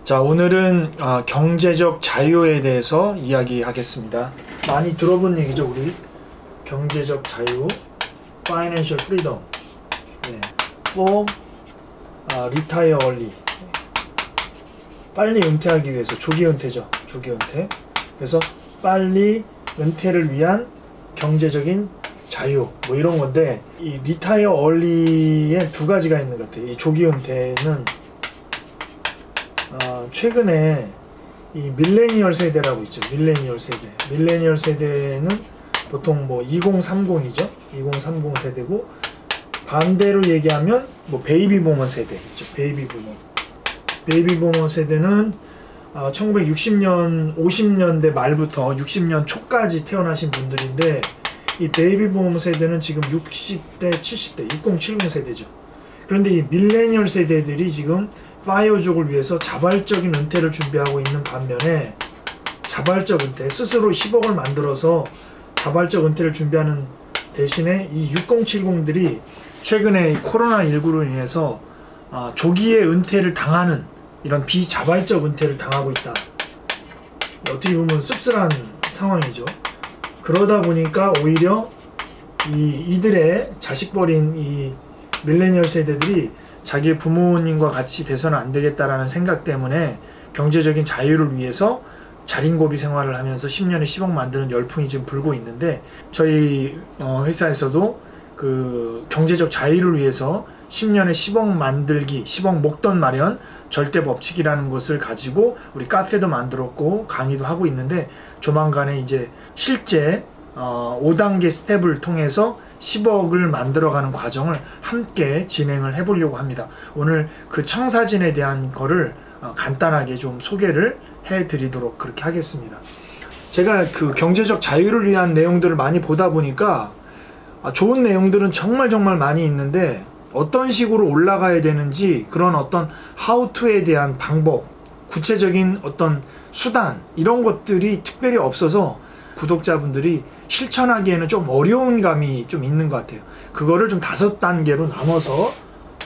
자, 오늘은 경제적 자유에 대해서 이야기하겠습니다. 많이 들어본 얘기죠, 우리. 경제적 자유, Financial Freedom. 네. For retire early. 빨리 은퇴하기 위해서, 조기 은퇴죠. 조기 은퇴. 그래서 빨리 은퇴를 위한 경제적인 자유, 뭐 이런 건데, 이 retire early에 두 가지가 있는 것 같아요. 이 조기 은퇴는 최근에 이 밀레니얼 세대라고 있죠. 밀레니얼 세대. 밀레니얼 세대는 보통 뭐 2030이죠. 2030 세대고, 반대로 얘기하면 뭐 베이비 부머 세대 있죠. 베이비 부머. 베이비 부머 세대는 1960년, 50년대 말부터 60년 초까지 태어나신 분들인데, 이 베이비 부머 세대는 지금 60대, 70대, 6070 세대죠. 그런데 이 밀레니얼 세대들이 지금 파이어족을 위해서 자발적인 은퇴를 준비하고 있는 반면에, 자발적 은퇴, 스스로 10억을 만들어서 자발적 은퇴를 준비하는 대신에 이 6070들이 최근에 코로나19로 인해서 조기에 은퇴를 당하는, 이런 비자발적 은퇴를 당하고 있다. 어떻게 보면 씁쓸한 상황이죠. 그러다 보니까 오히려 이들의 자식 버린 이 밀레니얼 세대들이 자기 부모님과 같이 돼서는 안 되겠다라는 생각 때문에 경제적인 자유를 위해서 자린고비 생활을 하면서 10년에 10억 만드는 열풍이 지금 불고 있는데, 저희 회사에서도 그 경제적 자유를 위해서 10년에 10억 만들기, 10억 목돈 마련 절대 법칙이라는 것을 가지고 우리 카페도 만들었고 강의도 하고 있는데, 조만간에 이제 실제 5단계 스텝을 통해서 10억을 만들어가는 과정을 함께 진행을 해보려고 합니다. 오늘 그 청사진에 대한 거를 간단하게 좀 소개를 해드리도록 그렇게 하겠습니다. 제가 그 경제적 자유를 위한 내용들을 많이 보다 보니까 좋은 내용들은 정말 많이 있는데, 어떤 식으로 올라가야 되는지, 그런 어떤 how to에 대한 방법, 구체적인 어떤 수단, 이런 것들이 특별히 없어서 구독자분들이 실천하기에는 좀 어려운 감이 좀 있는 것 같아요. 그거를 좀 5단계로 나눠서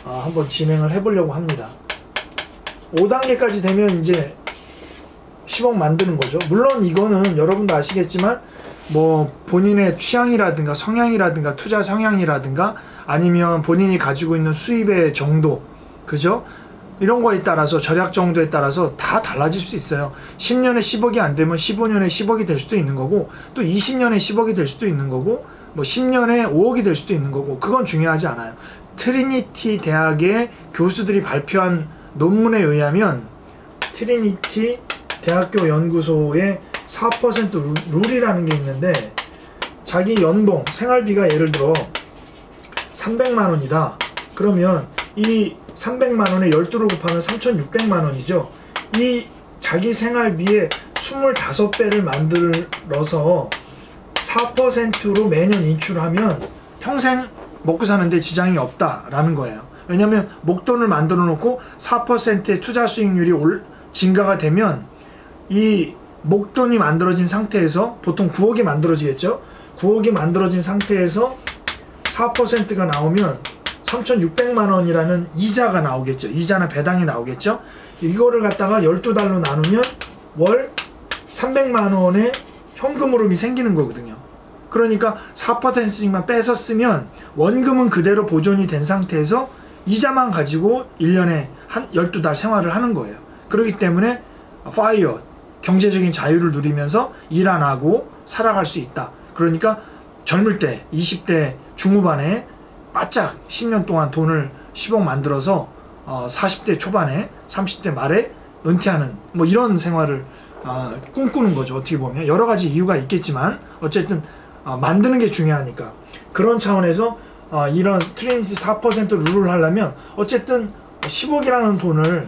한번 진행을 해보려고 합니다. 5단계까지 되면 이제 10억 만드는 거죠. 물론 이거는 여러분도 아시겠지만 뭐 본인의 취향이라든가 성향이라든가 투자 성향이라든가 아니면 본인이 가지고 있는 수입의 정도, 그죠? 이런 거에 따라서, 절약 정도에 따라서 다 달라질 수 있어요. 10년에 10억이 안 되면 15년에 10억이 될 수도 있는 거고, 또 20년에 10억이 될 수도 있는 거고, 뭐 10년에 5억이 될 수도 있는 거고, 그건 중요하지 않아요. 트리니티 대학의 교수들이 발표한 논문에 의하면, 트리니티 대학교 연구소의 4% 룰이라는 게 있는데, 자기 연봉, 생활비가 예를 들어 300만 원이다. 그러면 이 300만 원에 12를 곱하면 3,600만 원이죠. 이 자기 생활비의 25배를 만들어서 4%로 매년 인출하면 평생 먹고 사는데 지장이 없다라는 거예요. 왜냐하면 목돈을 만들어 놓고 4%의 투자 수익률이 증가가 되면, 이 목돈이 만들어진 상태에서 보통 9억이 만들어지겠죠. 9억이 만들어진 상태에서 4%가 나오면 3,600만 원이라는 이자가 나오겠죠. 이자나 배당이 나오겠죠. 이거를 갖다가 12달로 나누면 월 300만 원의 현금 흐름이 생기는 거거든요. 그러니까 4%씩만 빼서 쓰면 원금은 그대로 보존이 된 상태에서 이자만 가지고 1년에 한 12달 생활을 하는 거예요. 그렇기 때문에 파이어, 경제적인 자유를 누리면서 일 안 하고 살아갈 수 있다. 그러니까 젊을 때, 20대 중후반에 바짝 10년 동안 돈을 10억 만들어서 40대 초반에, 30대 말에 은퇴하는, 뭐 이런 생활을 꿈꾸는 거죠. 어떻게 보면 여러 가지 이유가 있겠지만 어쨌든 만드는 게 중요하니까, 그런 차원에서 이런 트리니티 4% 룰을 하려면 어쨌든 10억이라는 돈을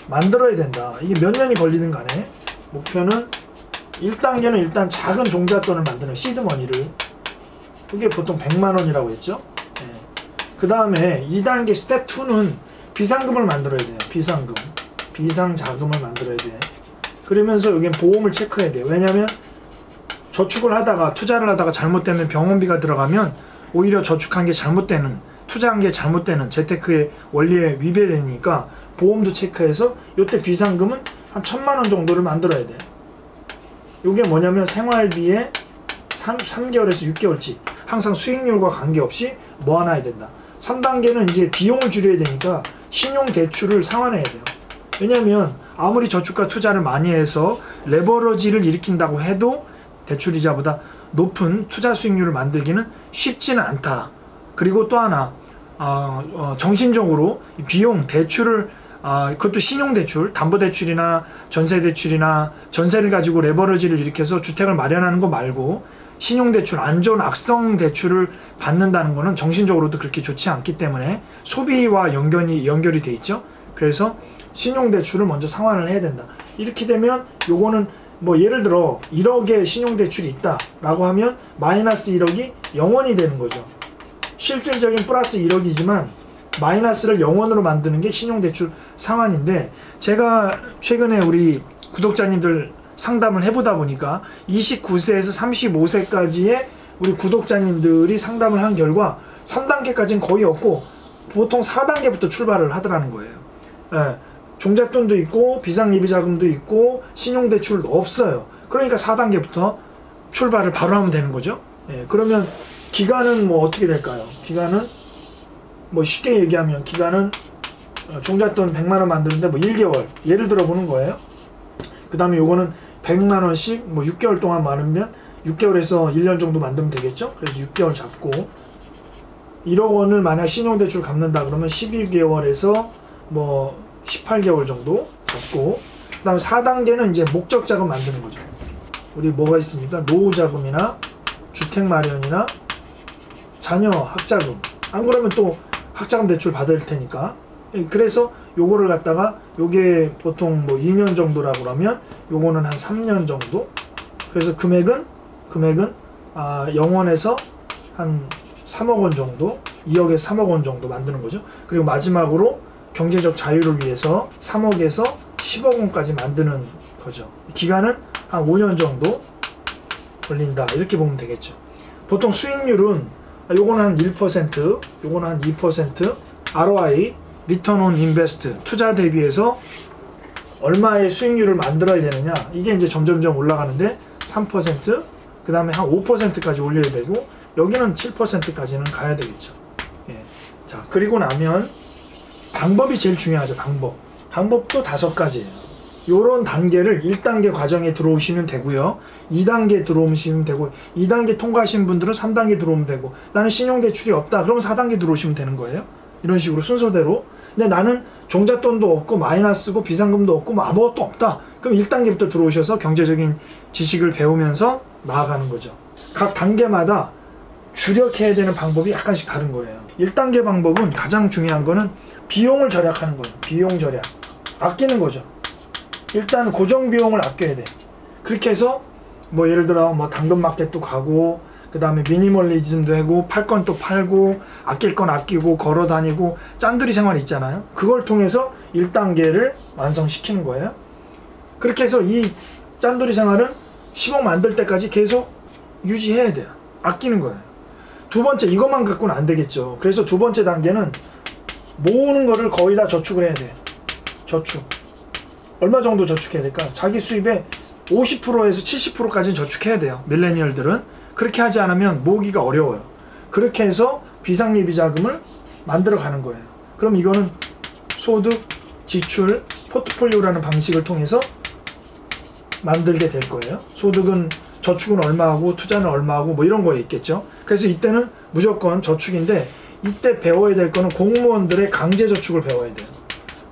만들어야 된다. 이게 몇 년이 걸리든 간에 목표는 1단계는 일단 작은 종잣돈을 만드는 시드머니를, 그게 보통 100만 원이라고 했죠. 네. 그 다음에 2단계 스텝 2는 비상금을 만들어야 돼요. 비상자금을 만들어야 돼. 그러면서 여긴 보험을 체크해야 돼요. 왜냐면 저축을 하다가, 투자를 하다가 잘못되면 병원비가 들어가면 오히려 저축한 게 잘못되는, 투자한 게 잘못되는 재테크의 원리에 위배되니까 보험도 체크해서, 요때 비상금은 한 1,000만 원 정도를 만들어야 돼. 이게 뭐냐면 생활비에 3개월에서 6개월치 항상 수익률과 관계없이 모아놔야 된다. 3단계는 이제 비용을 줄여야 되니까 신용대출을 상환해야 돼요. 왜냐면 아무리 저축과 투자를 많이 해서 레버러지를 일으킨다고 해도 대출이자보다 높은 투자 수익률을 만들기는 쉽지는 않다. 그리고 또 하나 정신적으로 비용, 대출을 그것도 신용대출, 담보대출이나 전세대출이나 전세를 가지고 레버러지를 일으켜서 주택을 마련하는 거 말고 신용대출, 안 좋은 악성 대출을 받는다는 거는 정신적으로도 그렇게 좋지 않기 때문에 소비와 연결이 돼 있죠. 그래서 신용대출을 먼저 상환을 해야 된다. 이렇게 되면 요거는 뭐 예를 들어 1억의 신용대출이 있다 라고 하면 마이너스 1억이 0원이 되는 거죠. 실질적인 플러스 1억이지만 마이너스를 0원으로 만드는 게 신용대출 상환인데, 제가 최근에 우리 구독자님들 상담을 해보다 보니까 29세에서 35세까지의 우리 구독자님들이 상담을 한 결과 3단계까지는 거의 없고 보통 4단계부터 출발을 하더라는 거예요. 예, 종잣돈도 있고 비상예비자금도 있고 신용대출도 없어요. 그러니까 4단계부터 출발을 바로 하면 되는 거죠. 예, 그러면 기간은 뭐 어떻게 될까요? 기간은 뭐 쉽게 얘기하면 기간은 종잣돈 100만원 만드는데 뭐 1개월 예를 들어 보는 거예요. 그 다음에 요거는 100만원씩 뭐 6개월 동안 많으면 6개월에서 1년 정도 만들면 되겠죠. 그래서 6개월 잡고 1억 원을 만약 신용대출 갚는다 그러면 12개월에서 뭐 18개월 정도 잡고, 그 다음에 4단계는 이제 목적자금 만드는 거죠. 우리 뭐가 있습니까? 노후자금이나 주택마련이나 자녀 학자금, 안 그러면 또 학자금 대출 받을 테니까. 그래서 요거를 갖다가 요게 보통 뭐 2년 정도라고 그러면 요거는 한 3년 정도. 그래서 금액은 0원에서 한 3억 원 정도, 2억에서 3억 원 정도 만드는 거죠. 그리고 마지막으로 경제적 자유를 위해서 3억에서 10억 원까지 만드는 거죠. 기간은 한 5년 정도 걸린다. 이렇게 보면 되겠죠. 보통 수익률은 요거는 한 1%, 요거는 한 2%, ROI, 리턴 온 인베스트, 투자 대비해서 얼마의 수익률을 만들어야 되느냐, 이게 이제 점점점 올라가는데 3%, 그 다음에 한 5%까지 올려야 되고 여기는 7%까지는 가야 되겠죠. 예. 자, 그리고 나면 방법이 제일 중요하죠. 방법도 5가지예요. 요런 단계를 1단계 과정에 들어오시면 되고요. 2단계 들어오시면 되고, 2단계 통과하신 분들은 3단계 들어오면 되고, 나는 신용대출이 없다 그러면 4단계 들어오시면 되는 거예요. 이런 식으로 순서대로. 근데 나는 종잣돈도 없고 마이너스고 비상금도 없고 뭐 아무것도 없다 그럼 1단계부터 들어오셔서 경제적인 지식을 배우면서 나아가는 거죠. 각 단계마다 주력해야 되는 방법이 약간씩 다른 거예요. 1단계 방법은 가장 중요한 거는 비용을 절약하는 거예요. 비용 절약, 아끼는 거죠. 일단 고정 비용을 아껴야 돼. 그렇게 해서 뭐 예를 들어 뭐 당근마켓도 가고, 그 다음에 미니멀리즘도 하고, 팔 건 또 팔고, 아낄 건 아끼고, 걸어 다니고, 짠돌이 생활 있잖아요. 그걸 통해서 1단계를 완성시키는 거예요. 그렇게 해서 이 짠돌이 생활은 10억 만들 때까지 계속 유지해야 돼요. 아끼는 거예요. 두 번째, 이것만 갖고는 안 되겠죠. 그래서 두 번째 단계는 모으는 거를 거의 다 저축을 해야 돼요. 저축. 얼마 정도 저축해야 될까? 자기 수입의 50%에서 70%까지는 저축해야 돼요. 밀레니얼들은. 그렇게 하지 않으면 모으기가 어려워요. 그렇게 해서 비상예비자금을 만들어 가는 거예요. 그럼 이거는 소득, 지출, 포트폴리오라는 방식을 통해서 만들게 될 거예요. 소득은, 저축은 얼마하고 투자는 얼마하고 뭐 이런 거에 있겠죠. 그래서 이때는 무조건 저축인데, 이때 배워야 될 거는 공무원들의 강제저축을 배워야 돼요.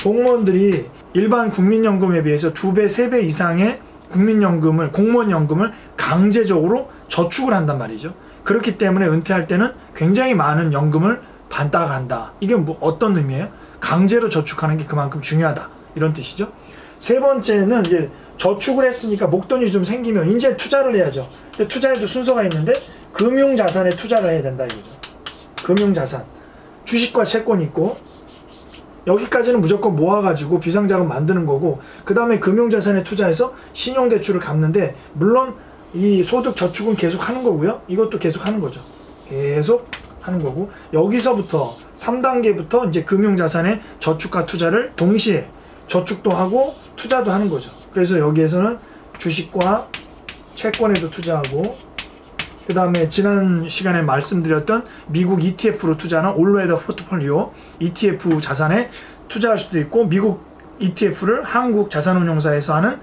공무원들이 일반 국민연금에 비해서 2배, 3배 이상의 국민연금을, 공무원연금을 강제적으로 저축을 한단 말이죠. 그렇기 때문에 은퇴할 때는 굉장히 많은 연금을 받아간다. 이게 뭐 어떤 의미예요? 강제로 저축하는 게 그만큼 중요하다. 이런 뜻이죠. 세 번째는 이제 저축을 했으니까 목돈이 좀 생기면 이제 투자를 해야죠. 투자에도 순서가 있는데 금융자산에 투자를 해야 된다 이거죠. 금융자산. 주식과 채권이 있고, 여기까지는 무조건 모아가지고 비상자금 만드는 거고, 그 다음에 금융자산에 투자해서 신용대출을 갚는데, 물론 이 소득 저축은 계속 하는 거고요. 이것도 계속 하는 거죠. 계속 하는 거고, 여기서부터 3단계부터 이제 금융자산의 저축과 투자를 동시에 저축도 하고 투자도 하는 거죠. 그래서 여기에서는 주식과 채권에도 투자하고, 그 다음에 지난 시간에 말씀드렸던 미국 ETF로 투자하는 올웨더 포트폴리오 ETF 자산에 투자할 수도 있고, 미국 ETF를 한국 자산운용사에서 하는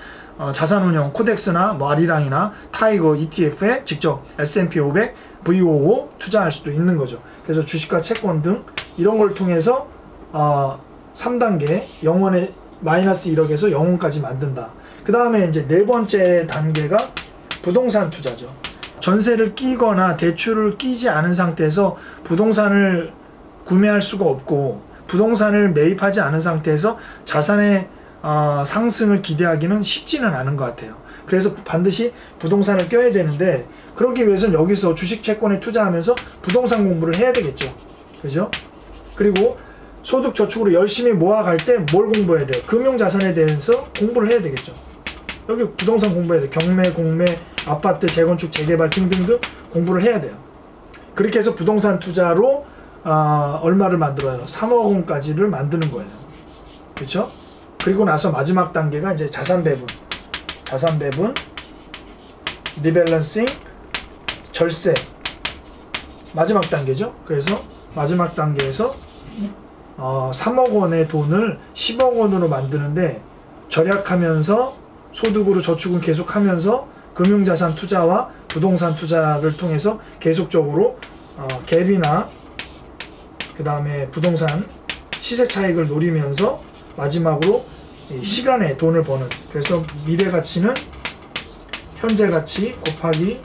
자산운용 코덱스나 뭐 아리랑이나 타이거 ETF에 직접 S&P 500, VOO 투자할 수도 있는 거죠. 그래서 주식과 채권 등 이런 걸 통해서 3단계 영원의 마이너스 1억에서 영원까지 만든다. 그 다음에 이제 네 번째 단계가 부동산 투자죠. 전세를 끼거나 대출을 끼지 않은 상태에서 부동산을 구매할 수가 없고, 부동산을 매입하지 않은 상태에서 자산의 상승을 기대하기는 쉽지는 않은 것 같아요. 그래서 반드시 부동산을 껴야 되는데, 그러기 위해서는 여기서 주식 채권에 투자하면서 부동산 공부를 해야 되겠죠. 그죠? 그리고 소득 저축으로 열심히 모아갈 때 뭘 공부해야 돼요? 금융자산에 대해서 공부를 해야 되겠죠. 여기 부동산 공부해야 돼요. 경매, 공매, 아파트, 재건축, 재개발 등등등 공부를 해야 돼요. 그렇게 해서 부동산 투자로 얼마를 만들어요? 3억 원까지를 만드는 거예요. 그렇죠? 그리고 나서 마지막 단계가 이제 자산 배분, 리밸런싱, 절세, 마지막 단계죠. 그래서 마지막 단계에서 3억 원의 돈을 10억 원으로 만드는데, 절약하면서 소득으로 저축은 계속하면서 금융자산 투자와 부동산 투자를 통해서 계속적으로 갭이나 그 다음에 부동산 시세 차익을 노리면서 마지막으로 시간에 돈을 버는, 그래서 미래 가치는 현재 가치 곱하기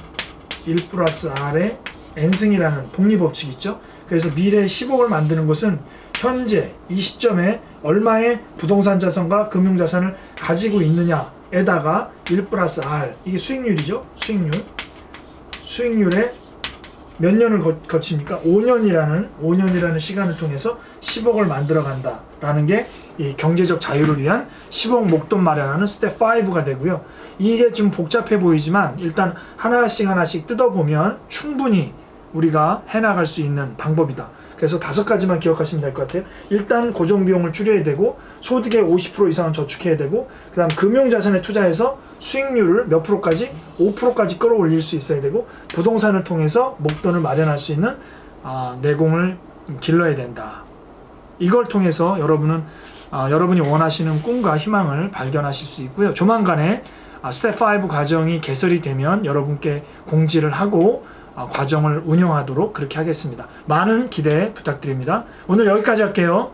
1 플러스 R의 N승이라는 복리법칙이 있죠. 그래서 미래 10억을 만드는 것은 현재 이 시점에 얼마의 부동산 자산과 금융자산을 가지고 있느냐에다가 1 플러스 R, 이게 수익률이죠. 수익률에 몇 년을 거칩니까? 5년이라는 시간을 통해서 10억을 만들어 간다라는 게 이 경제적 자유를 위한 10억 목돈 마련하는 스텝 5가 되고요. 이게 좀 복잡해 보이지만 일단 하나씩 뜯어보면 충분히 우리가 해나갈 수 있는 방법이다. 그래서 5가지만 기억하시면 될 것 같아요. 일단 고정비용을 줄여야 되고, 소득의 50% 이상은 저축해야 되고, 그 다음 금융자산에 투자해서 수익률을 몇 프로까지? 5%까지 끌어올릴 수 있어야 되고, 부동산을 통해서 목돈을 마련할 수 있는 내공을 길러야 된다. 이걸 통해서 여러분은 여러분이 원하시는 꿈과 희망을 발견하실 수 있고요. 조만간에 스텝 5 과정이 개설이 되면 여러분께 공지를 하고 과정을 운영하도록 그렇게 하겠습니다. 많은 기대 부탁드립니다. 오늘 여기까지 할게요.